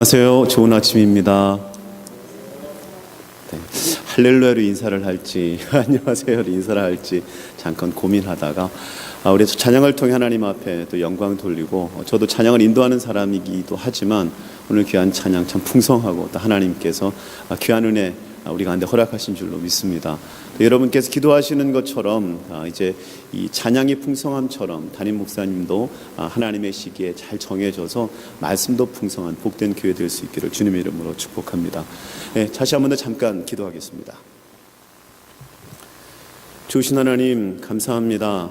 안녕하세요. 좋은 아침입니다. 네, 할렐루야로 인사를 할지 안녕하세요로 인사를 할지 잠깐 고민하다가 우리 찬양을 통해 하나님 앞에 또 영광 돌리고 저도 찬양을 인도하는 사람이기도 하지만 오늘 귀한 찬양 참 풍성하고 또 하나님께서 귀한 은혜 우리 가운데 허락하신 줄로 믿습니다. 여러분께서 기도하시는 것처럼 이제 이 찬양의 풍성함처럼 담임 목사님도 하나님의 시기에 잘 정해져서 말씀도 풍성한 복된 교회 될 수 있기를 주님의 이름으로 축복합니다. 다시 한 번 더 잠깐 기도하겠습니다. 주신 하나님 감사합니다.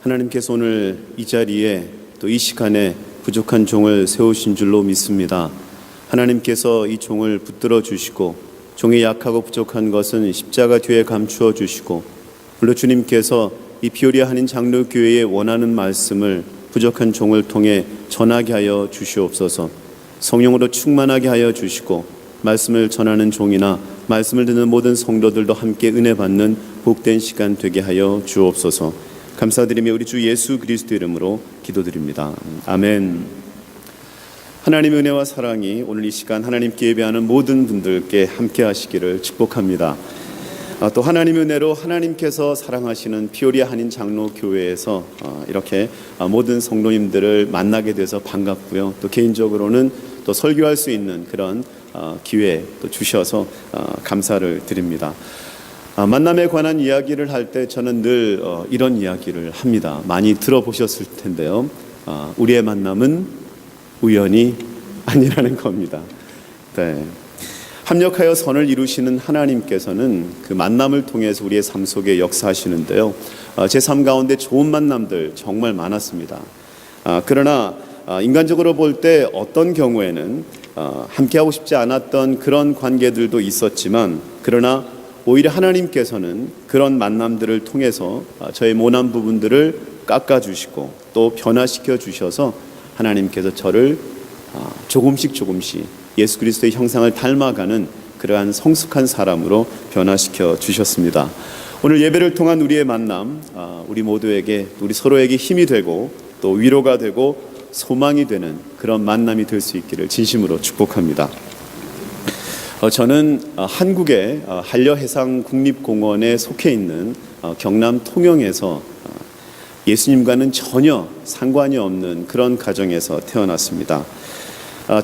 하나님께서 오늘 이 자리에 또 이 시간에 부족한 종을 세우신 줄로 믿습니다. 하나님께서 이 종을 붙들어 주시고 종이 약하고 부족한 것은 십자가 뒤에 감추어 주시고 물론 주님께서 이 비오리아 한인 장로교회에 원하는 말씀을 부족한 종을 통해 전하게 하여 주시옵소서. 성령으로 충만하게 하여 주시고 말씀을 전하는 종이나 말씀을 듣는 모든 성도들도 함께 은혜 받는 복된 시간 되게 하여 주옵소서. 감사드리며 우리 주 예수 그리스도 이름으로 기도드립니다. 아멘. 하나님의 은혜와 사랑이 오늘 이 시간 하나님께 예배하는 모든 분들께 함께 하시기를 축복합니다. 또 하나님의 은혜로 하나님께서 사랑하시는 비오리아 한인 장로교회에서 이렇게 모든 성도님들을 만나게 돼서 반갑고요. 또 개인적으로는 또 설교할 수 있는 그런 기회 또 주셔서 감사를 드립니다. 만남에 관한 이야기를 할 때 저는 늘 이런 이야기를 합니다. 많이 들어보셨을 텐데요. 우리의 만남은 우연이 아니라는 겁니다. 네. 합력하여 선을 이루시는 하나님께서는 그 만남을 통해서 우리의 삶 속에 역사하시는데요. 제 삶 가운데 좋은 만남들 정말 많았습니다. 그러나 인간적으로 볼 때 어떤 경우에는 함께하고 싶지 않았던 그런 관계들도 있었지만 그러나 오히려 하나님께서는 그런 만남들을 통해서 저의 모난 부분들을 깎아주시고 또 변화시켜 주셔서 하나님께서 저를 조금씩 예수 그리스도의 형상을 닮아가는 그러한 성숙한 사람으로 변화시켜 주셨습니다. 오늘 예배를 통한 우리의 만남, 우리 모두에게 우리 서로에게 힘이 되고 또 위로가 되고 소망이 되는 그런 만남이 될 수 있기를 진심으로 축복합니다. 저는 한국의 한려해상국립공원에 속해 있는 경남 통영에서 예수님과는 전혀 상관이 없는 그런 가정에서 태어났습니다.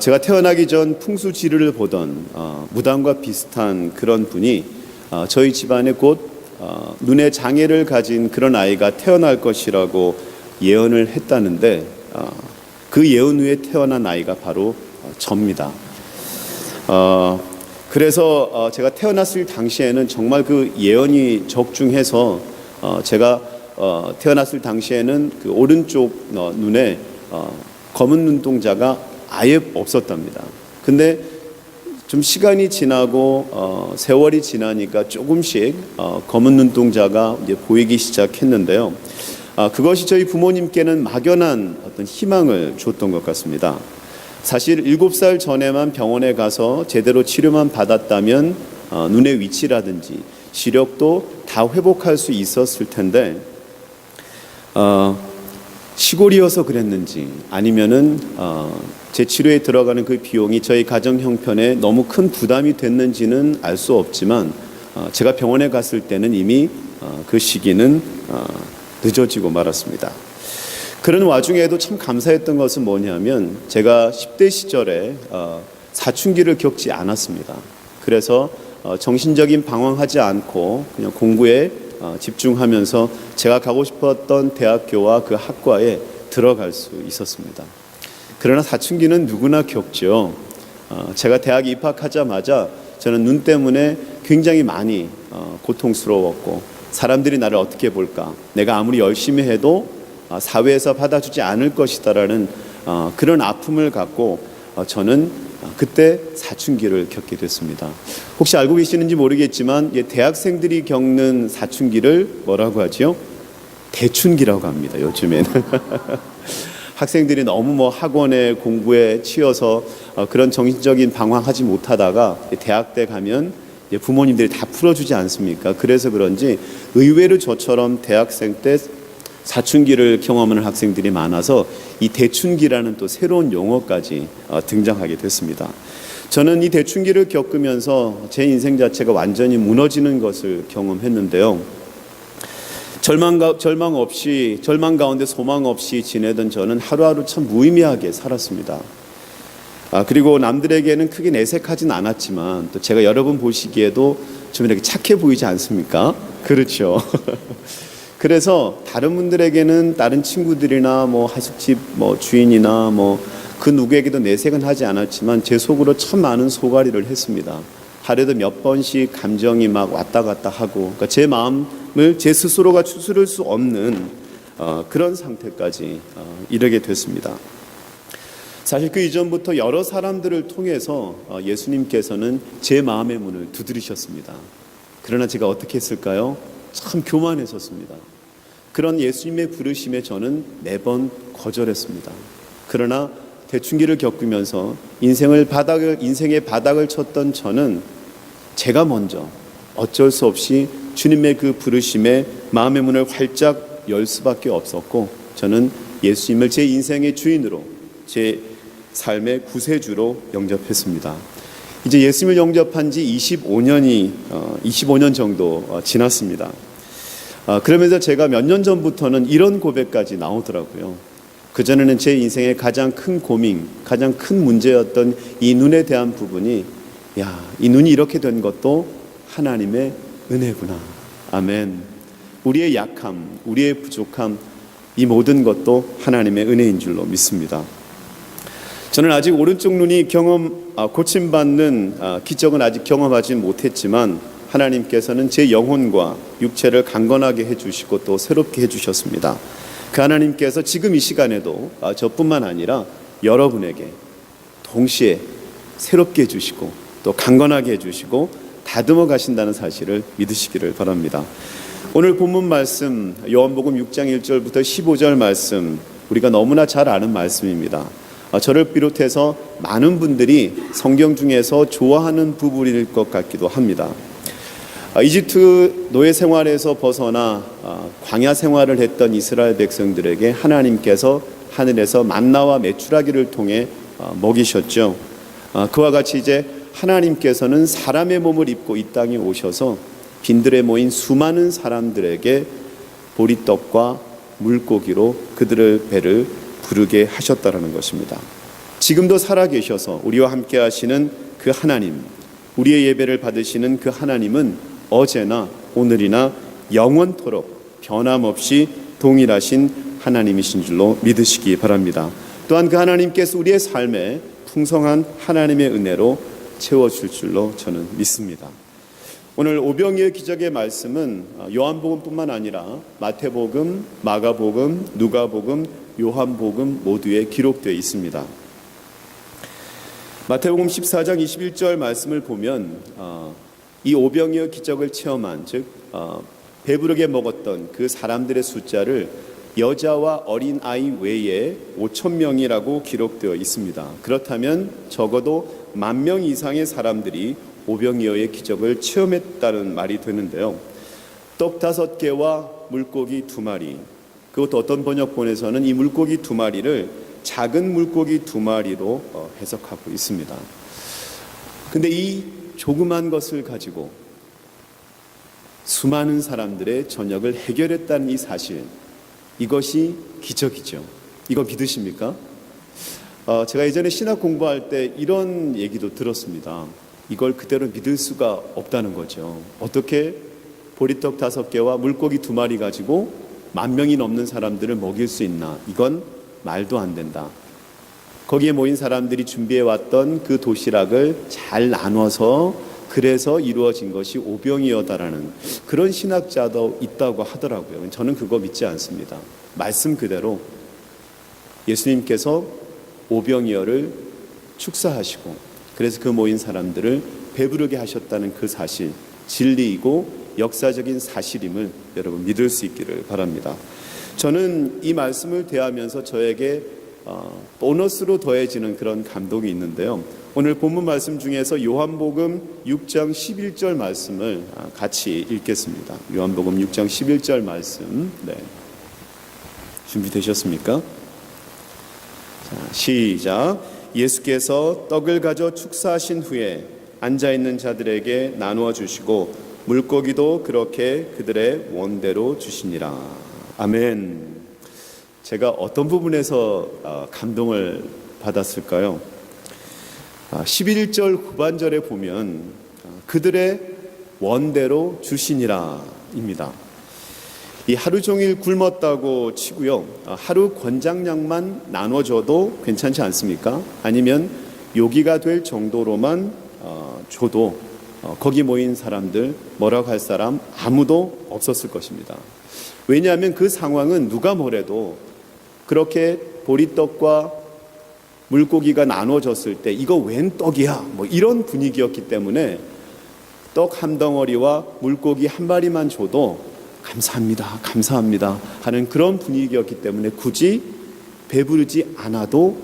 제가 태어나기 전 풍수지리를 보던 무당과 비슷한 그런 분이 저희 집안에 곧 눈의 장애를 가진 그런 아이가 태어날 것이라고 예언을 했다는데 그 예언 후에 태어난 아이가 바로 저입니다. 그래서 제가 태어났을 당시에는 정말 그 예언이 적중해서 제가 태어났을 당시에는 그 오른쪽 눈에 검은 눈동자가 아예 없었답니다. 근데 좀 시간이 지나고 세월이 지나니까 조금씩 검은 눈동자가 이제 보이기 시작했는데요. 그것이 저희 부모님께는 막연한 어떤 희망을 줬던 것 같습니다. 사실 7살 전에만 병원에 가서 제대로 치료만 받았다면 눈의 위치라든지 시력도 다 회복할 수 있었을 텐데 시골이어서 그랬는지 아니면은 제 치료에 들어가는 그 비용이 저희 가정 형편에 너무 큰 부담이 됐는지는 알 수 없지만 제가 병원에 갔을 때는 이미 그 시기는 늦어지고 말았습니다. 그런 와중에도 참 감사했던 것은 뭐냐면 제가 10대 시절에 사춘기를 겪지 않았습니다. 그래서 정신적인 방황하지 않고 그냥 공부에 집중하면서 제가 가고 싶었던 대학교와 그 학과에 들어갈 수 있었습니다. 그러나 사춘기는 누구나 겪죠. 제가 대학에 입학하자마자 저는 눈 때문에 굉장히 많이 고통스러웠고 사람들이 나를 어떻게 볼까, 내가 아무리 열심히 해도 사회에서 받아주지 않을 것이다라는 그런 아픔을 갖고 저는 그때 사춘기를 겪게 됐습니다. 혹시 알고 계시는지 모르겠지만 대학생들이 겪는 사춘기를 뭐라고 하죠? 대춘기라고 합니다. 요즘에는 학생들이 너무 학원에 공부에 치여서 그런 정신적인 방황하지 못하다가 대학 때 가면 부모님들이 다 풀어주지 않습니까? 그래서 그런지 의외로 저처럼 대학생 때 사춘기를 경험하는 학생들이 많아서 이 대춘기라는 또 새로운 용어까지 등장하게 됐습니다. 저는 이 대춘기를 겪으면서 제 인생 자체가 완전히 무너지는 것을 경험했는데요. 절망 가운데 소망 없이 지내던 저는 하루하루 참 무의미하게 살았습니다. 그리고 남들에게는 크게 내색하진 않았지만 또 제가 여러분 보시기에도 좀 이렇게 착해 보이지 않습니까? 그렇죠. 그래서 다른 분들에게는 다른 친구들이나 뭐 하숙집 주인이나 그 누구에게도 내색은 하지 않았지만 제 속으로 참 많은 소가리를 했습니다. 하루에도 몇 번씩 감정이 막 왔다 갔다 하고, 그러니까 제 마음을 제 스스로가 추스를 수 없는 그런 상태까지 이르게 됐습니다. 사실 그 이전부터 여러 사람들을 통해서 예수님께서는 제 마음의 문을 두드리셨습니다. 그러나 제가 어떻게 했을까요? 참 교만했었습니다. 그런 예수님의 부르심에 저는 매번 거절했습니다. 그러나 대춘기를 겪으면서 인생의 바닥을 쳤던 저는 제가 먼저 어쩔 수 없이 주님의 그 부르심에 마음의 문을 활짝 열 수밖에 없었고, 저는 예수님을 제 인생의 주인으로, 제 삶의 구세주로 영접했습니다. 이제 예수님을 영접한 지 25년 정도 지났습니다. 그러면서 제가 몇 년 전부터는 이런 고백까지 나오더라고요. 그전에는 제 인생의 가장 큰 고민, 가장 큰 문제였던 이 눈에 대한 부분이, 이 눈이 이렇게 된 것도 하나님의 은혜구나. 아멘. 우리의 약함, 우리의 부족함, 이 모든 것도 하나님의 은혜인 줄로 믿습니다. 저는 아직 오른쪽 눈이 고침받는 기적은 아직 경험하지 못했지만, 하나님께서는 제 영혼과 육체를 강건하게 해주시고 또 새롭게 해주셨습니다. 그 하나님께서 지금 이 시간에도 저뿐만 아니라 여러분에게 동시에 새롭게 해주시고 또 강건하게 해주시고 다듬어 가신다는 사실을 믿으시기를 바랍니다. 오늘 본문 말씀 요한복음 6장 1절부터 15절 말씀, 우리가 너무나 잘 아는 말씀입니다. 저를 비롯해서 많은 분들이 성경 중에서 좋아하는 부분일 것 같기도 합니다. 이집트 노예 생활에서 벗어나 광야 생활을 했던 이스라엘 백성들에게 하나님께서 하늘에서 만나와 메추라기를 통해 먹이셨죠. 그와 같이 이제 하나님께서는 사람의 몸을 입고 이 땅에 오셔서 빈들에 모인 수많은 사람들에게 보리떡과 물고기로 그들의 배를 부르게 하셨다라는 것입니다. 지금도 살아계셔서 우리와 함께 하시는 그 하나님, 우리의 예배를 받으시는 그 하나님은 어제나 오늘이나 영원토록 변함없이 동일하신 하나님이신 줄로 믿으시기 바랍니다. 또한 그 하나님께서 우리의 삶에 풍성한 하나님의 은혜로 채워줄 줄로 저는 믿습니다. 오늘 오병이의 기적의 말씀은 요한복음뿐만 아니라 마태복음, 마가복음, 누가복음, 요한복음 모두에 기록되어 있습니다. 마태복음 14장 21절 말씀을 보면 이 오병이어 기적을 체험한, 즉 배부르게 먹었던 그 사람들의 숫자를 여자와 어린 아이 외에 5,000명이라고 기록되어 있습니다. 그렇다면 적어도 10,000명 이상의 사람들이 오병이어의 기적을 체험했다는 말이 되는데요. 떡 5개와 물고기 2마리, 그것도 어떤 번역본에서는 이 물고기 2마리를 작은 물고기 2마리로 해석하고 있습니다. 근데 이 조그만 것을 가지고 수많은 사람들의 저녁을 해결했다는 이 사실, 이것이 기적이죠. 이거 믿으십니까? 제가 예전에 신학 공부할 때 이런 얘기도 들었습니다. 이걸 그대로 믿을 수가 없다는 거죠. 어떻게 보리떡 5개와 물고기 2마리 가지고 10,000명이 넘는 사람들을 먹일 수 있나? 이건 말도 안 된다. 거기에 모인 사람들이 준비해왔던 그 도시락을 잘 나눠서 그래서 이루어진 것이 오병이어다라는 그런 신학자도 있다고 하더라고요. 저는 그거 믿지 않습니다. 말씀 그대로 예수님께서 오병이어를 축사하시고 그래서 그 모인 사람들을 배부르게 하셨다는 그 사실, 진리이고 역사적인 사실임을 여러분 믿을 수 있기를 바랍니다. 저는 이 말씀을 대하면서 저에게 보너스로 더해지는 그런 감동이 있는데요. 오늘 본문 말씀 중에서 요한복음 6장 11절 말씀을 같이 읽겠습니다. 요한복음 6장 11절 말씀. 네. 준비되셨습니까? 자, 시작. 예수께서 떡을 가져 축사하신 후에 앉아있는 자들에게 나누어 주시고 물고기도 그렇게 그들의 원대로 주시니라. 아멘. 제가 어떤 부분에서 감동을 받았을까요? 11절 후반절에 보면 그들의 원대로 주시니라 입니다. 이 하루 종일 굶었다고 치고요, 하루 권장량만 나눠줘도 괜찮지 않습니까? 아니면 요기가 될 정도로만 줘도 거기 모인 사람들, 뭐라고 할 사람 아무도 없었을 것입니다. 왜냐하면 그 상황은 누가 뭐래도 그렇게 보리떡과 물고기가 나눠졌을 때 이거 웬 떡이야? 뭐 이런 분위기였기 때문에 떡 한 덩어리와 물고기 한 마리만 줘도 감사합니다, 감사합니다 하는 그런 분위기였기 때문에 굳이 배부르지 않아도,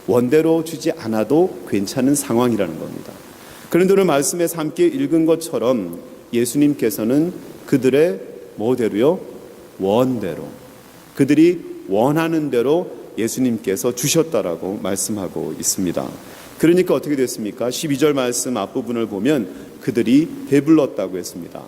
원대로 주지 않아도 괜찮은 상황이라는 겁니다. 그런데 오늘 말씀에서 함께 읽은 것처럼 예수님께서는 그들의 뭐대로요? 원대로, 그들이 원하는 대로 예수님께서 주셨다라고 말씀하고 있습니다. 그러니까 어떻게 됐습니까? 12절 말씀 앞부분을 보면 그들이 배불렀다고 했습니다.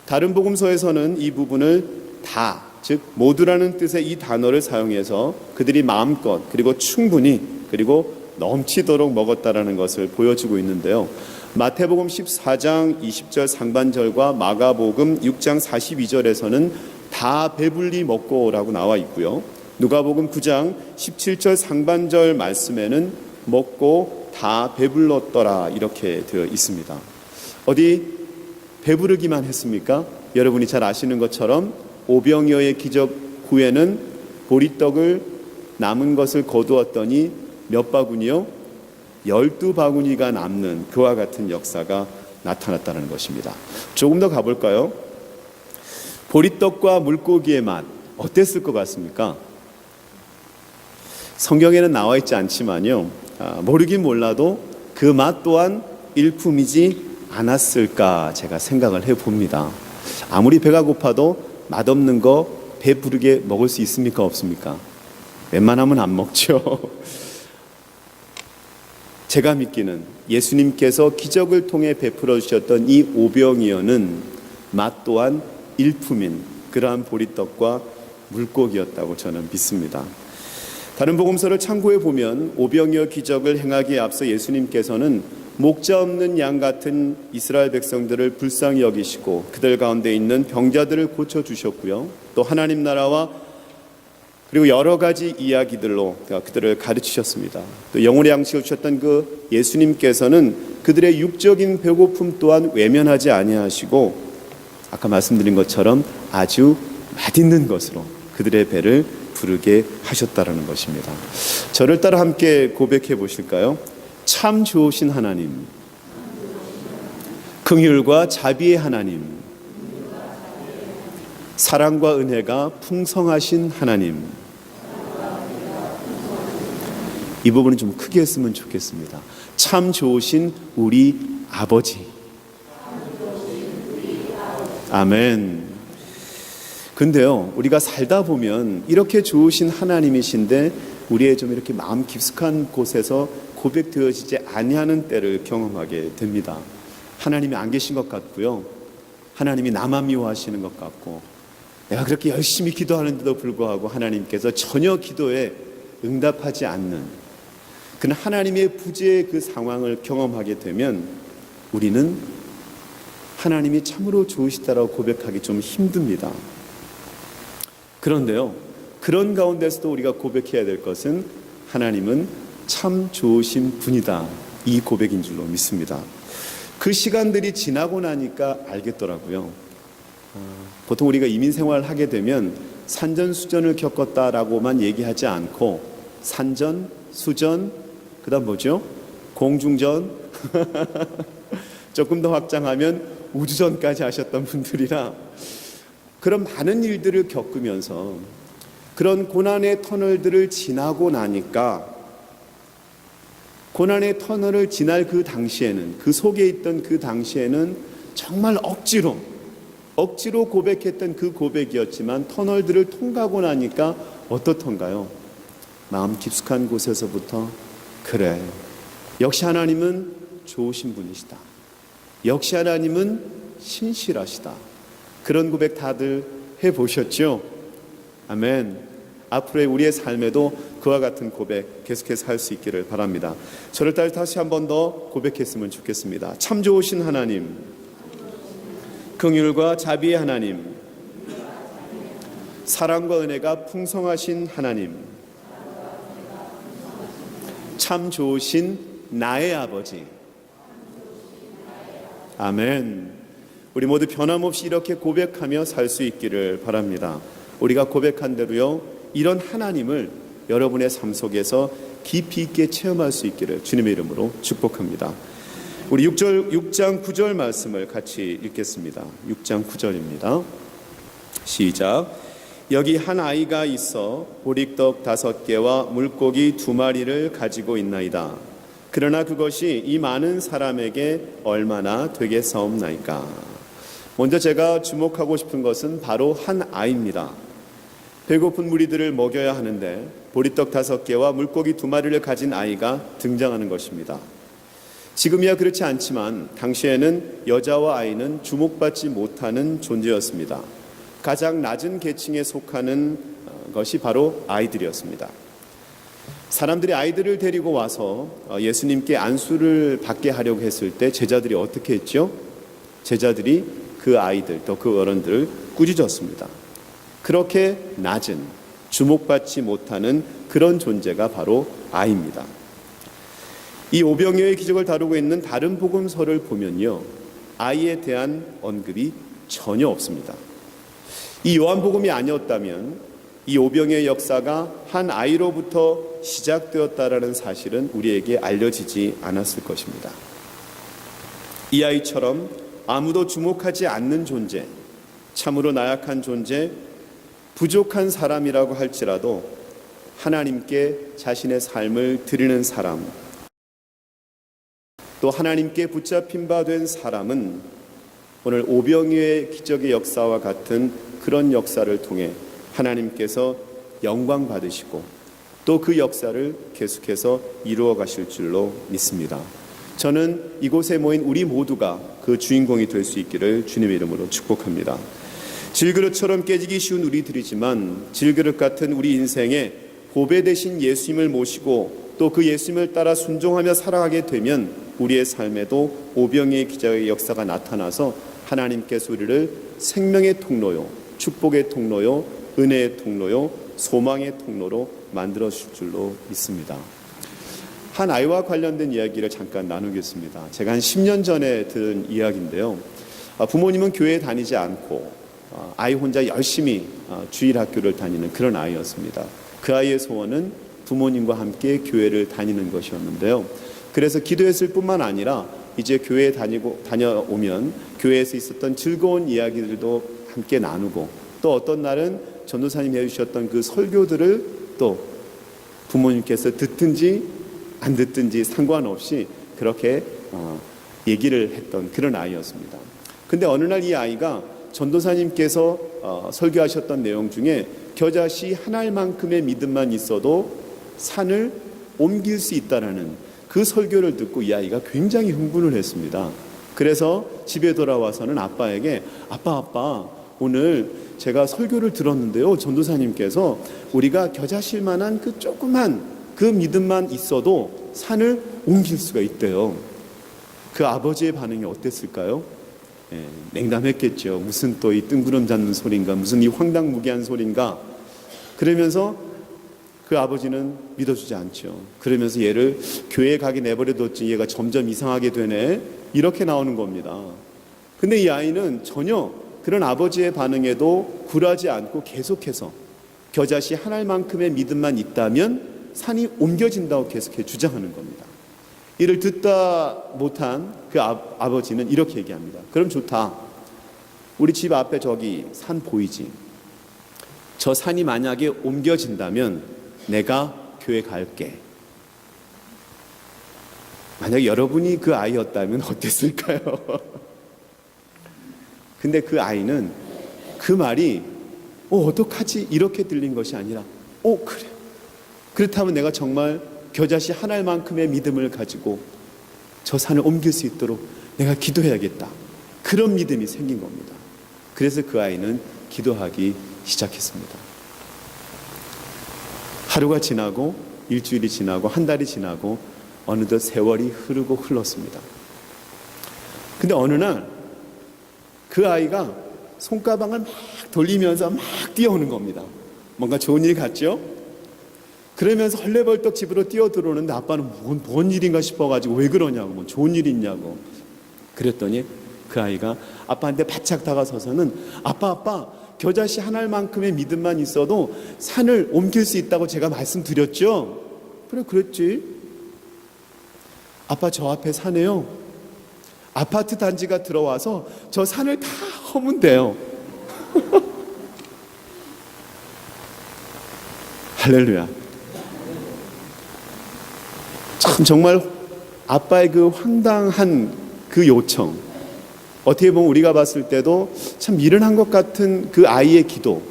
다른 복음서에서는 이 부분을 다, 즉 모두라는 뜻의 이 단어를 사용해서 그들이 마음껏 그리고 충분히 그리고 넘치도록 먹었다라는 것을 보여주고 있는데요. 마태복음 14장 20절 상반절과 마가복음 6장 42절에서는 다 배불리 먹고라고 나와 있고요. 누가복음 9장 17절 상반절 말씀에는 먹고 다 배불렀더라 이렇게 되어 있습니다. 어디 배부르기만 했습니까? 여러분이 잘 아시는 것처럼 오병이어의 기적 후에는 보리떡을 남은 것을 거두었더니 몇 바구니요? 12바구니가 남는 그와 같은 역사가 나타났다는 것입니다. 조금 더 가볼까요? 보리떡과 물고기의 맛 어땠을 것 같습니까? 성경에는 나와 있지 않지만요, 모르긴 몰라도 그 맛 또한 일품이지 않았을까 제가 생각을 해봅니다. 아무리 배가 고파도 맛없는 거 배부르게 먹을 수 있습니까? 없습니까? 웬만하면 안 먹죠. 제가 믿기는 예수님께서 기적을 통해 베풀어 주셨던 이 오병이어는 맛 또한 일품인 그러한 보리떡과 물고기였다고 저는 믿습니다. 다른 복음서를 참고해 보면 오병이어 기적을 행하기에 앞서 예수님께서는 목자 없는 양 같은 이스라엘 백성들을 불쌍히 여기시고 그들 가운데 있는 병자들을 고쳐주셨고요. 또 하나님 나라와 그리고 여러 가지 이야기들로 그들을 가르치셨습니다. 또 영혼의 양식을 주셨던 그 예수님께서는 그들의 육적인 배고픔 또한 외면하지 아니하시고 아까 말씀드린 것처럼 아주 맛있는 것으로 그들의 배를 부르게 하셨다라는 것입니다. 저를 따라 함께 고백해 보실까요? 참 좋으신 하나님, 긍휼과 자비의 하나님, 사랑과 은혜가 풍성하신 하나님. 이 부분은 좀 크게 했으면 좋겠습니다. 참 좋으신 우리 아버지. 아멘. 근데요, 우리가 살다 보면 이렇게 좋으신 하나님이신데 우리의 좀 이렇게 마음 깊숙한 곳에서 고백되어지지 아니하는 때를 경험하게 됩니다. 하나님이 안 계신 것 같고요, 하나님이 나만 미워하시는 것 같고, 내가 그렇게 열심히 기도하는데도 불구하고 하나님께서 전혀 기도에 응답하지 않는 그런 하나님의 부재의 그 상황을 경험하게 되면 우리는 하나님이 참으로 좋으시다라고 고백하기 좀 힘듭니다. 그런데요, 그런 가운데서도 우리가 고백해야 될 것은 하나님은 참 좋으신 분이다, 이 고백인 줄로 믿습니다. 그 시간들이 지나고 나니까 알겠더라고요. 보통 우리가 이민 생활을 하게 되면 산전수전을 겪었다라고만 얘기하지 않고 산전, 수전, 그 다음 뭐죠? 공중전, 조금 더 확장하면 우주전까지 하셨던 분들이라 그런 많은 일들을 겪으면서 그런 고난의 터널들을 지나고 나니까 고난의 터널을 지날 그 당시에는, 그 속에 있던 그 당시에는 정말 억지로 고백했던 그 고백이었지만 터널들을 통과하고 나니까 어떻던가요? 마음 깊숙한 곳에서부터 그래, 역시 하나님은 좋으신 분이시다. 역시 하나님은 신실하시다. 그런 고백 다들 해보셨죠? 아멘. 앞으로의 우리의 삶에도 그와 같은 고백 계속해서 할 수 있기를 바랍니다. 저를 따라 다시 한 번 더 고백했으면 좋겠습니다. 참 좋으신 하나님, 긍휼과 자비의 하나님, 사랑과 은혜가 풍성하신 하나님, 참 좋으신 나의 아버지. 아멘. 우리 모두 변함없이 이렇게 고백하며 살 수 있기를 바랍니다. 우리가 고백한 대로요, 이런 하나님을 여러분의 삶 속에서 깊이 있게 체험할 수 있기를 주님의 이름으로 축복합니다. 우리 6장 9절 말씀을 같이 읽겠습니다. 6장 9절입니다. 시작. 여기 한 아이가 있어 보리떡 5개와 물고기 2마리를 가지고 있나이다. 그러나 그것이 이 많은 사람에게 얼마나 되겠사옵나이까. 먼저 제가 주목하고 싶은 것은 바로 한 아이입니다. 배고픈 무리들을 먹여야 하는데 보리떡 5개와 물고기 2마리를 가진 아이가 등장하는 것입니다. 지금이야 그렇지 않지만 당시에는 여자와 아이는 주목받지 못하는 존재였습니다. 가장 낮은 계층에 속하는 것이 바로 아이들이었습니다. 사람들이 아이들을 데리고 와서 예수님께 안수를 받게 하려고 했을 때 제자들이 어떻게 했죠? 제자들이 그 아이들 또 그 어른들을 꾸짖었습니다. 그렇게 낮은, 주목받지 못하는 그런 존재가 바로 아이입니다. 이 오병이어의 기적을 다루고 있는 다른 복음서를 보면요, 아이에 대한 언급이 전혀 없습니다. 이 요한복음이 아니었다면 이 오병이어의 역사가 한 아이로부터 시작되었다라는 사실은 우리에게 알려지지 않았을 것입니다. 이 아이처럼 아무도 주목하지 않는 존재, 참으로 나약한 존재, 부족한 사람이라고 할지라도 하나님께 자신의 삶을 드리는 사람, 또 하나님께 붙잡힌 바 된 사람은 오늘 오병이어의 기적의 역사와 같은 그런 역사를 통해 하나님께서 영광 받으시고 또 그 역사를 계속해서 이루어 가실 줄로 믿습니다. 저는 이곳에 모인 우리 모두가 그 주인공이 될 수 있기를 주님의 이름으로 축복합니다. 질그릇처럼 깨지기 쉬운 우리들이지만 질그릇 같은 우리 인생에 보배 되신 예수님을 모시고 또 그 예수님을 따라 순종하며 살아가게 되면 우리의 삶에도 오병이어의 기적의 역사가 나타나서 하나님께서 우리를 생명의 통로요, 축복의 통로요, 은혜의 통로요, 소망의 통로로 만들어 주실 줄로 믿습니다. 한 아이와 관련된 이야기를 잠깐 나누겠습니다. 제가 한 10년 전에 들은 이야기인데요. 부모님은 교회에 다니지 않고 아이 혼자 열심히 주일 학교를 다니는 그런 아이였습니다. 그 아이의 소원은 부모님과 함께 교회를 다니는 것이었는데요. 그래서 기도했을 뿐만 아니라 이제 교회에 다녀오면 교회에서 있었던 즐거운 이야기들도 함께 나누고 또 어떤 날은 전도사님이 해주셨던 그 설교들을 또 부모님께서 듣든지 안 듣든지 상관없이 그렇게 얘기를 했던 그런 아이였습니다. 근데 어느 날 이 아이가 전도사님께서 설교하셨던 내용 중에 겨자씨 한 알만큼의 믿음만 있어도 산을 옮길 수 있다라는 그 설교를 듣고 이 아이가 굉장히 흥분을 했습니다. 그래서 집에 돌아와서는 아빠에게 아빠 오늘 제가 설교를 들었는데요, 전도사님께서 우리가 겨자씨만한 그 조그만 그 믿음만 있어도 산을 옮길 수가 있대요. 그 아버지의 반응이 어땠을까요? 냉담했겠죠. 무슨 또 이 뜬구름 잡는 소린가, 무슨 이 황당무계한 소린가. 그러면서 그 아버지는 믿어주지 않죠. 그러면서 얘를 교회에 가게 내버려뒀지, 얘가 점점 이상하게 되네, 이렇게 나오는 겁니다. 근데 이 아이는 전혀 그런 아버지의 반응에도 굴하지 않고 계속해서 겨자씨 한 알만큼의 믿음만 있다면 산이 옮겨진다고 계속해 주장하는 겁니다. 이를 듣다 못한 그 아버지는 이렇게 얘기합니다. 그럼 좋다. 우리 집 앞에 저기 산 보이지? 저 산이 만약에 옮겨진다면 내가 교회 갈게. 만약 여러분이 그 아이였다면 어땠을까요? 근데 그 아이는 그 말이 어떡하지? 이렇게 들린 것이 아니라 그래. 그렇다면 내가 정말 겨자씨 한 알만큼의 믿음을 가지고 저 산을 옮길 수 있도록 내가 기도해야겠다. 그런 믿음이 생긴 겁니다. 그래서 그 아이는 기도하기 시작했습니다. 하루가 지나고 일주일이 지나고 한 달이 지나고 어느덧 세월이 흐르고 흘렀습니다. 근데 어느 날 그 아이가 손가방을 막 돌리면서 막 뛰어오는 겁니다. 뭔가 좋은 일 같죠? 그러면서 헐레벌떡 집으로 뛰어 들어오는데 아빠는 뭔 일인가 싶어가지고 왜 그러냐고, 뭐 좋은 일 있냐고. 그랬더니 그 아이가 아빠한테 바짝 다가서서는 아빠 겨자씨 한 알만큼의 믿음만 있어도 산을 옮길 수 있다고 제가 말씀드렸죠? 그래, 그랬지. 아빠 저 앞에 산에요, 아파트 단지가 들어와서 저 산을 다 허면 돼요. 할렐루야. 참 정말 아빠의 그 황당한 그 요청, 어떻게 보면 우리가 봤을 때도 참 미련한 것 같은 그 아이의 기도,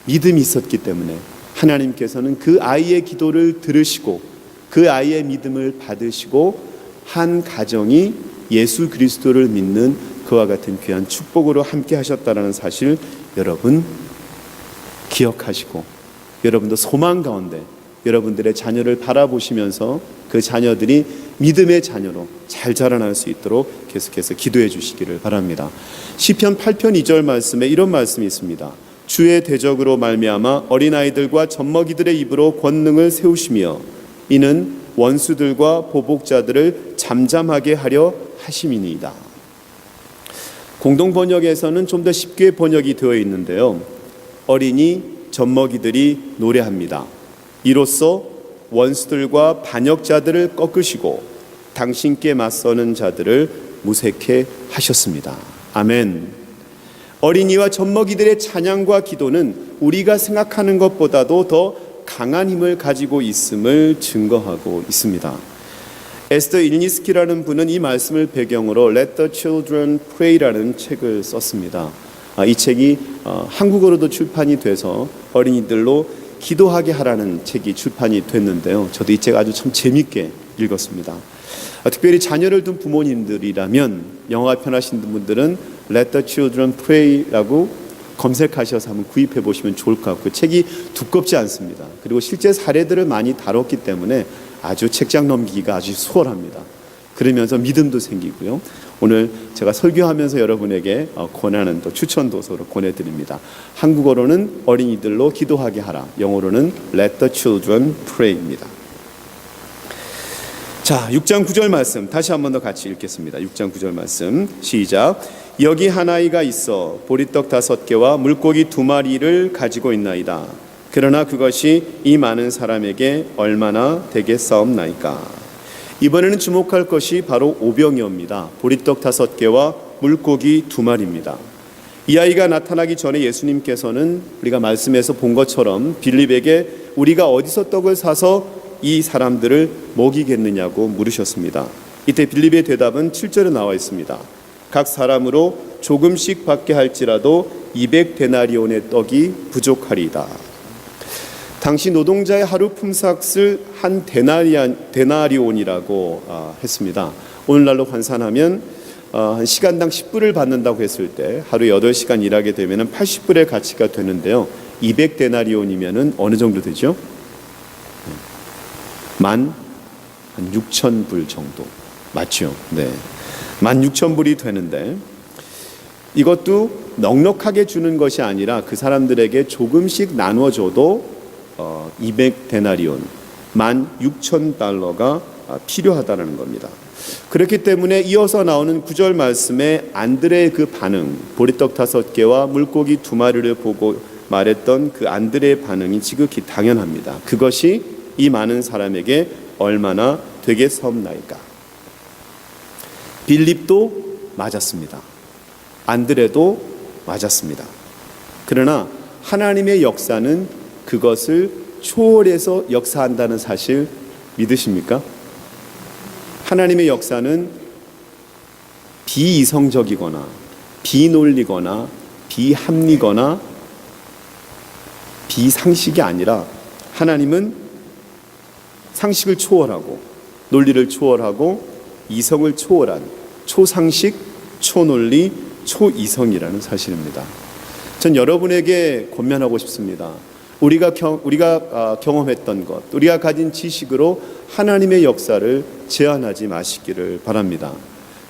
믿음이 있었기 때문에 하나님께서는 그 아이의 기도를 들으시고 그 아이의 믿음을 받으시고 한 가정이 예수 그리스도를 믿는 그와 같은 귀한 축복으로 함께 하셨다는 사실 여러분 기억하시고, 여러분도 소망 가운데 여러분들의 자녀를 바라보시면서 그 자녀들이 믿음의 자녀로 잘 자라날 수 있도록 계속해서 기도해 주시기를 바랍니다. 시편 8편 2절 말씀에 이런 말씀이 있습니다. 주의 대적으로 말미암아 어린아이들과 젖먹이들의 입으로 권능을 세우시며 이는 원수들과 보복자들을 잠잠하게 하려 하심이니이다. 공동 번역에서는 좀 더 쉽게 번역이 되어 있는데요. 어린이 젖먹이들이 노래합니다. 이로써 원수들과 반역자들을 꺾으시고 당신께 맞서는 자들을 무색해 하셨습니다. 아멘. 어린이와 젖먹이들의 찬양과 기도는 우리가 생각하는 것보다도 더 강한 힘을 가지고 있음을 증거하고 있습니다. 에스더 일니스키라는 분은 이 말씀을 배경으로 Let the Children Pray라는 책을 썼습니다. 이 책이 한국어로도 출판이 돼서 어린이들로 기도하게 하라는 책이 출판이 됐는데요. 저도 이 책 아주 참 재밌게 읽었습니다. 특별히 자녀를 둔 부모님들이라면 영어가 편하신 분들은 Let the Children Pray라고 검색하셔서 한번 구입해 보시면 좋을 것 같고, 책이 두껍지 않습니다. 그리고 실제 사례들을 많이 다뤘기 때문에 아주 책장 넘기기가 아주 수월합니다. 그러면서 믿음도 생기고요. 오늘 제가 설교하면서 여러분에게 권하는 또 추천 도서로 권해드립니다. 한국어로는 어린이들로 기도하게 하라, 영어로는 Let the Children Pray입니다. 자, 6장 9절 말씀 다시 한 번 더 같이 읽겠습니다. 6장 9절 말씀 시작. 여기 한 아이가 있어 보리떡 5개와 물고기 2마리를 가지고 있나이다. 그러나 그것이 이 많은 사람에게 얼마나 되겠사옵나이까. 이번에는 주목할 것이 바로 오병이어입니다. 보리떡 5개와 물고기 2마리입니다. 이 아이가 나타나기 전에 예수님께서는 우리가 말씀에서 본 것처럼 빌립에게 우리가 어디서 떡을 사서 이 사람들을 먹이겠느냐고 물으셨습니다. 이때 빌립의 대답은 7절에 나와 있습니다. 각 사람으로 조금씩 받게 할지라도 200데나리온의 떡이 부족하리이다. 당시 노동자의 하루 품삯을 한 데나리온이라고 했습니다. 오늘날로 환산하면 한 시간당 10불을 받는다고 했을 때 하루 8시간 일하게 되면 80불의 가치가 되는데요. 200데나리온이면 어느 정도 되죠? 16,000불 정도 맞죠? 네, 16,000불이 되는데, 이것도 넉넉하게 주는 것이 아니라 그 사람들에게 조금씩 나눠줘도 200데나리온 16,000달러가 필요하다는 겁니다. 그렇기 때문에 이어서 나오는 9절 말씀에 안드레의 그 반응, 보리떡 5개와 물고기 2마리를 보고 말했던 그 안드레의 반응이 지극히 당연합니다. 그것이 이 많은 사람에게 얼마나 되겠사옵나이까. 빌립도 맞았습니다. 안드레도 맞았습니다. 그러나 하나님의 역사는 그것을 초월해서 역사한다는 사실 믿으십니까? 하나님의 역사는 비이성적이거나 비논리거나 비합리거나 비상식이 아니라 하나님은 상식을 초월하고 논리를 초월하고 이성을 초월한 초상식, 초논리, 초이성이라는 사실입니다. 전 여러분에게 권면하고 싶습니다. 우리가 경험했던 것, 우리가 가진 지식으로 하나님의 역사를 제한하지 마시기를 바랍니다.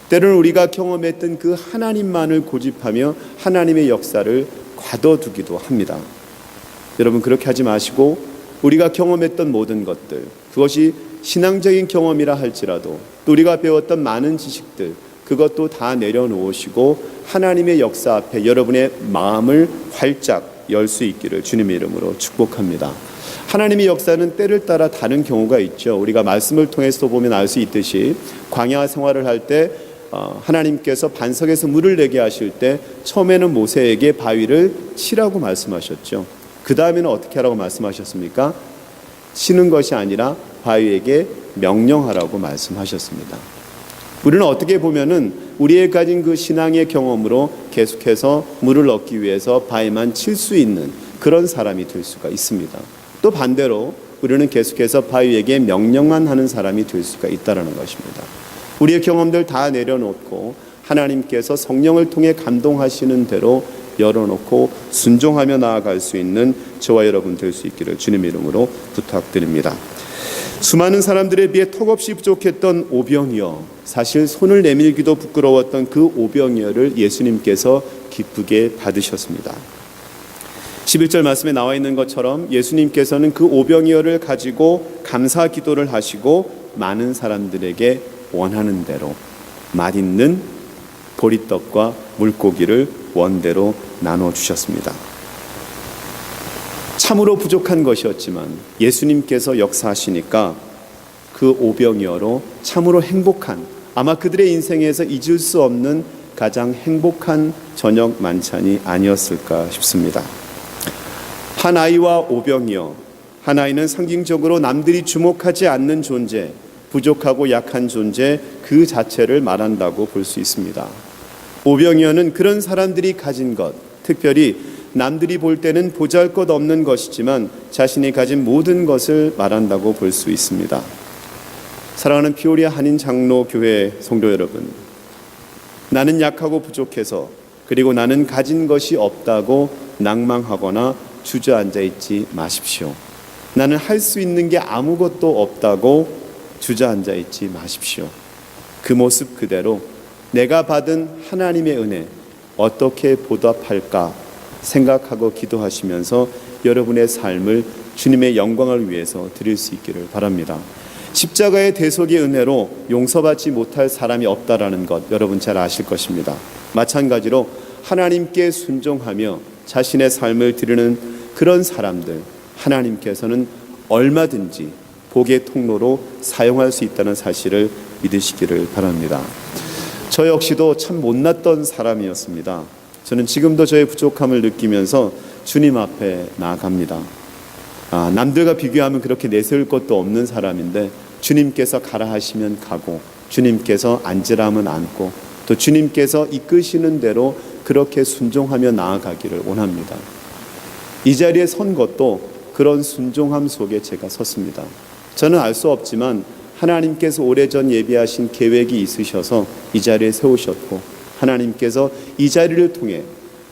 때로는 우리가 경험했던 그 하나님만을 고집하며 하나님의 역사를 가둬두기도 합니다. 여러분, 그렇게 하지 마시고 우리가 경험했던 모든 것들, 그것이 신앙적인 경험이라 할지라도 또 우리가 배웠던 많은 지식들, 그것도 다 내려놓으시고 하나님의 역사 앞에 여러분의 마음을 활짝 열 수 있기를 주님의 이름으로 축복합니다. 하나님의 역사는 때를 따라 다른 경우가 있죠. 우리가 말씀을 통해서 보면 알 수 있듯이 광야 생활을 할 때 하나님께서 반석에서 물을 내게 하실 때 처음에는 모세에게 바위를 치라고 말씀하셨죠. 그 다음에는 어떻게 하라고 말씀하셨습니까? 치는 것이 아니라 바위에게 명령하라고 말씀하셨습니다. 우리는 어떻게 보면은 우리의 가진 그 신앙의 경험으로 계속해서 물을 얻기 위해서 바위만 칠 수 있는 그런 사람이 될 수가 있습니다. 또 반대로 우리는 계속해서 바위에게 명령만 하는 사람이 될 수가 있다는 것입니다. 우리의 경험들 다 내려놓고 하나님께서 성령을 통해 감동하시는 대로 열어놓고 순종하며 나아갈 수 있는 저와 여러분 될 수 있기를 주님의 이름으로 부탁드립니다. 수많은 사람들에 비해 턱없이 부족했던 오병이어, 사실 손을 내밀기도 부끄러웠던 그 오병이어를 예수님께서 기쁘게 받으셨습니다. 11절 말씀에 나와 있는 것처럼 예수님께서는 그 오병이어를 가지고 감사 기도를 하시고 많은 사람들에게 원하는 대로 맛있는 보리떡과 물고기를 원대로 나눠주셨습니다. 참으로 부족한 것이었지만 예수님께서 역사하시니까 그 오병이어로 참으로 행복한, 아마 그들의 인생에서 잊을 수 없는 가장 행복한 저녁 만찬이 아니었을까 싶습니다. 한 아이와 오병이어, 한 아이는 상징적으로 남들이 주목하지 않는 존재, 부족하고 약한 존재 그 자체를 말한다고 볼 수 있습니다. 오병이어는 그런 사람들이 가진 것, 특별히 남들이 볼 때는 보잘것없는 것이지만 자신이 가진 모든 것을 말한다고 볼 수 있습니다. 사랑하는 피오리아 한인 장로교회 성도 여러분, 나는 약하고 부족해서, 그리고 나는 가진 것이 없다고 낭망하거나 주저앉아 있지 마십시오. 나는 할 수 있는 게 아무것도 없다고 주저앉아 있지 마십시오. 그 모습 그대로 내가 받은 하나님의 은혜 어떻게 보답할까 생각하고 기도하시면서 여러분의 삶을 주님의 영광을 위해서 드릴 수 있기를 바랍니다. 십자가의 대속의 은혜로 용서받지 못할 사람이 없다라는 것 여러분 잘 아실 것입니다. 마찬가지로 하나님께 순종하며 자신의 삶을 드리는 그런 사람들, 하나님께서는 얼마든지 복의 통로로 사용할 수 있다는 사실을 믿으시기를 바랍니다. 저 역시도 참 못났던 사람이었습니다. 저는 지금도 저의 부족함을 느끼면서 주님 앞에 나아갑니다. 남들과 비교하면 그렇게 내세울 것도 없는 사람인데 주님께서 가라 하시면 가고, 주님께서 앉으라 하면 앉고, 또 주님께서 이끄시는 대로 그렇게 순종하며 나아가기를 원합니다. 이 자리에 선 것도 그런 순종함 속에 제가 섰습니다. 저는 알 수 없지만 하나님께서 오래전 예비하신 계획이 있으셔서 이 자리에 세우셨고, 하나님께서 이 자리를 통해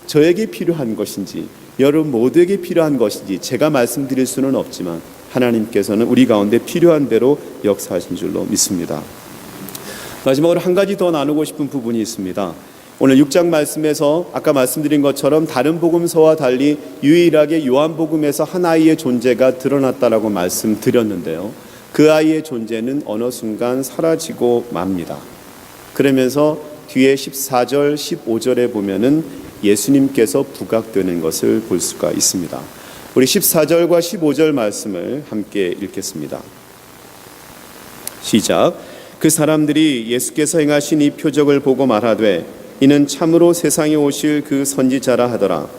저에게 필요한 것인지 여러분 모두에게 필요한 것인지 제가 말씀드릴 수는 없지만 하나님께서는 우리 가운데 필요한 대로 역사하신 줄로 믿습니다. 마지막으로 한 가지 더 나누고 싶은 부분이 있습니다. 오늘 6장 말씀에서 아까 말씀드린 것처럼 다른 복음서와 달리 유일하게 요한복음에서 한 아이의 존재가 드러났다라고 말씀드렸는데요. 그 아이의 존재는 어느 순간 사라지고 맙니다. 그러면서 뒤에 14절, 15절에 보면은 예수님께서 부각되는 것을 볼 수가 있습니다. 우리 14절과 15절 말씀을 함께 읽겠습니다. 시작. 그 사람들이 예수께서 행하신 이 표적을 보고 말하되 이는 참으로 세상에 오실 그 선지자라 하더라.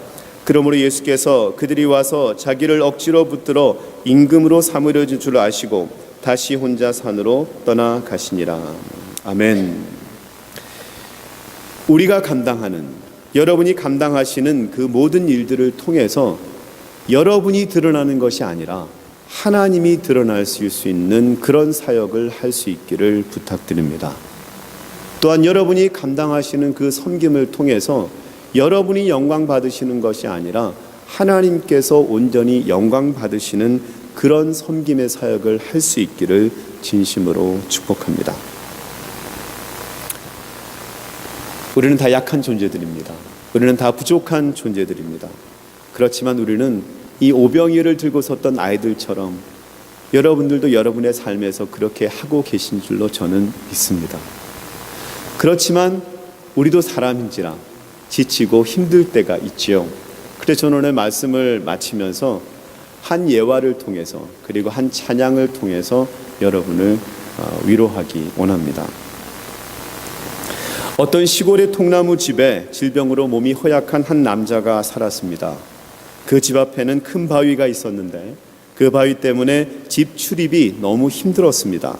그러므로 예수께서 그들이 와서 자기를 억지로 붙들어 임금으로 삼으려 줄 아시고 다시 혼자 산으로 떠나가시니라. 아멘. 우리가 감당하는, 여러분이 감당하시는 그 모든 일들을 통해서 여러분이 드러나는 것이 아니라 하나님이 드러날 수 있는 그런 사역을 할 수 있기를 부탁드립니다. 또한 여러분이 감당하시는 그 섬김을 통해서 여러분이 영광 받으시는 것이 아니라 하나님께서 온전히 영광 받으시는 그런 섬김의 사역을 할 수 있기를 진심으로 축복합니다. 우리는 다 약한 존재들입니다. 우리는 다 부족한 존재들입니다. 그렇지만 우리는 이 오병이어를 들고 섰던 아이들처럼 여러분들도 여러분의 삶에서 그렇게 하고 계신 줄로 저는 믿습니다. 그렇지만 우리도 사람인지라 지치고 힘들 때가 있지요. 그래서 저는 오늘 말씀을 마치면서 한 예화를 통해서 그리고 한 찬양을 통해서 여러분을 위로하기 원합니다. 어떤 시골의 통나무 집에 질병으로 몸이 허약한 한 남자가 살았습니다. 그 집 앞에는 큰 바위가 있었는데 그 바위 때문에 집 출입이 너무 힘들었습니다.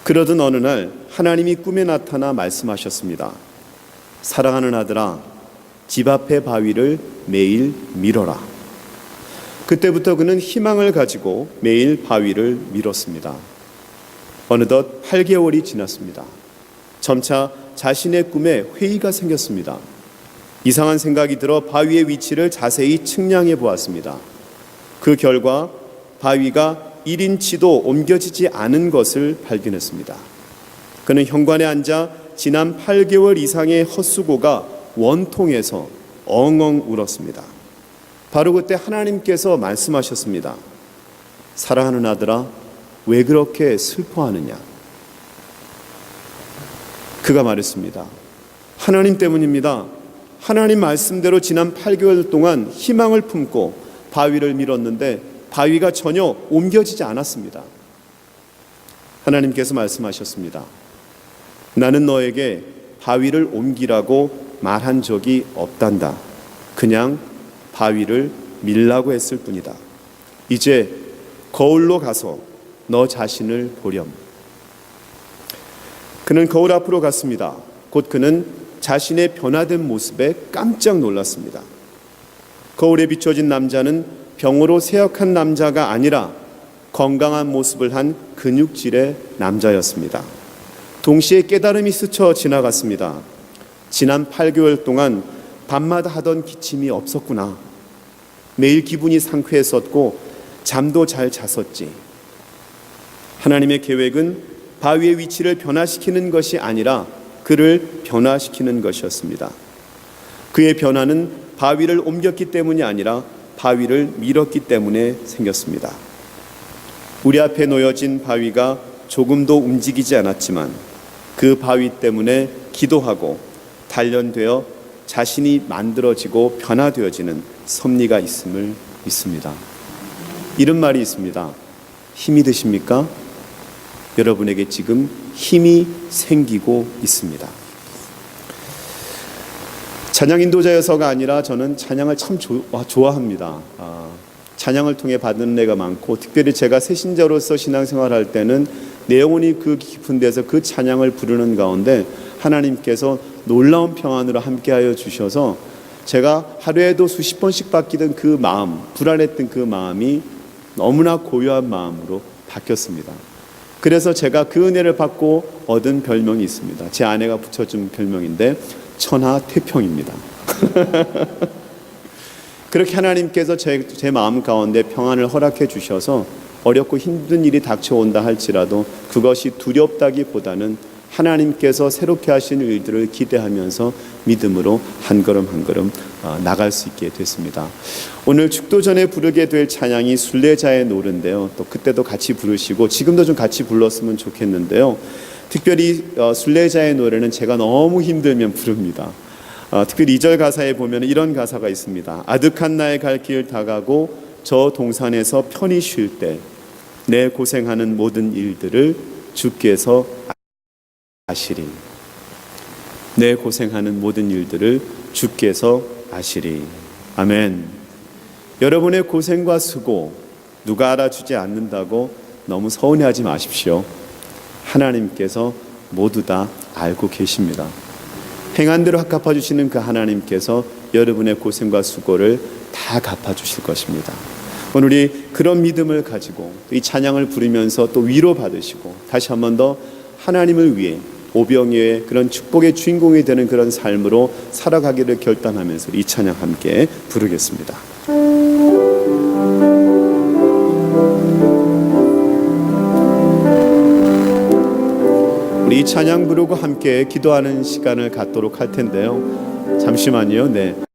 그러던 어느 날 하나님이 꿈에 나타나 말씀하셨습니다. 사랑하는 아들아, 집 앞의 바위를 매일 밀어라. 그때부터 그는 희망을 가지고 매일 바위를 밀었습니다. 어느덧 8개월이 지났습니다. 점차 자신의 꿈에 회의가 생겼습니다. 이상한 생각이 들어 바위의 위치를 자세히 측량해 보았습니다. 그 결과 바위가 1인치도 옮겨지지 않은 것을 발견했습니다. 그는 현관에 앉아 지난 8개월 이상의 헛수고가 원통해서 엉엉 울었습니다. 바로 그때 하나님께서 말씀하셨습니다. 사랑하는 아들아, 왜 그렇게 슬퍼하느냐? 그가 말했습니다. 하나님 때문입니다. 하나님 말씀대로 지난 8개월 동안 희망을 품고 바위를 밀었는데 바위가 전혀 옮겨지지 않았습니다. 하나님께서 말씀하셨습니다. 나는 너에게 바위를 옮기라고 말한 적이 없단다. 그냥 바위를 밀라고 했을 뿐이다. 이제 거울로 가서 너 자신을 보렴. 그는 거울 앞으로 갔습니다. 곧 그는 자신의 변화된 모습에 깜짝 놀랐습니다. 거울에 비춰진 남자는 병으로 쇠약한 남자가 아니라 건강한 모습을 한 근육질의 남자였습니다. 동시에 깨달음이 스쳐 지나갔습니다. 지난 8개월 동안 밤마다 하던 기침이 없었구나. 매일 기분이 상쾌했었고 잠도 잘 잤었지. 하나님의 계획은 바위의 위치를 변화시키는 것이 아니라 그를 변화시키는 것이었습니다. 그의 변화는 바위를 옮겼기 때문이 아니라 바위를 밀었기 때문에 생겼습니다. 우리 앞에 놓여진 바위가 조금도 움직이지 않았지만 그 바위 때문에 기도하고 단련되어 자신이 만들어지고 변화되어지는 섭리가 있음을 믿습니다. 이런 말이 있습니다. 힘이 드십니까? 여러분에게 지금 힘이 생기고 있습니다. 찬양 인도자여서가 아니라 저는 찬양을 참 좋아합니다. 찬양을 통해 받는 은혜가 많고 특별히 제가 새신자로서 신앙생활할 때는 내 영혼이 그 깊은 데서 그 찬양을 부르는 가운데 하나님께서 놀라운 평안으로 함께하여 주셔서 제가 하루에도 수십 번씩 바뀌던 그 마음, 불안했던 그 마음이 너무나 고요한 마음으로 바뀌었습니다. 그래서 제가 그 은혜를 받고 얻은 별명이 있습니다. 제 아내가 붙여준 별명인데 천하태평입니다. 그렇게 하나님께서 제 마음 가운데 평안을 허락해 주셔서 어렵고 힘든 일이 닥쳐온다 할지라도 그것이 두렵다기보다는 하나님께서 새롭게 하신 일들을 기대하면서 믿음으로 한 걸음 한 걸음 나갈 수 있게 됐습니다. 오늘 축도 전에 부르게 될 찬양이 순례자의 노래인데요. 또 그때도 같이 부르시고 지금도 좀 같이 불렀으면 좋겠는데요. 특별히 순례자의 노래는 제가 너무 힘들면 부릅니다. 특별히 2절 가사에 보면 이런 가사가 있습니다. 아득한 나의 갈 길 다가고 저 동산에서 편히 쉴 때 내 고생하는 모든 일들을 주께서 아시리. 내 고생하는 모든 일들을 주께서 아시리. 아멘. 여러분의 고생과 수고 누가 알아주지 않는다고 너무 서운해하지 마십시오. 하나님께서 모두 다 알고 계십니다. 행한 대로 갚아주시는 그 하나님께서 여러분의 고생과 수고를 다 갚아주실 것입니다. 오늘 우리 그런 믿음을 가지고 이 찬양을 부르면서 또 위로받으시고 다시 한 번 더 하나님을 위해 오병이어의 그런 축복의 주인공이 되는 그런 삶으로 살아가기를 결단하면서 이 찬양 함께 부르겠습니다. 우리 이 찬양 부르고 함께 기도하는 시간을 갖도록 할 텐데요. 잠시만요. 네.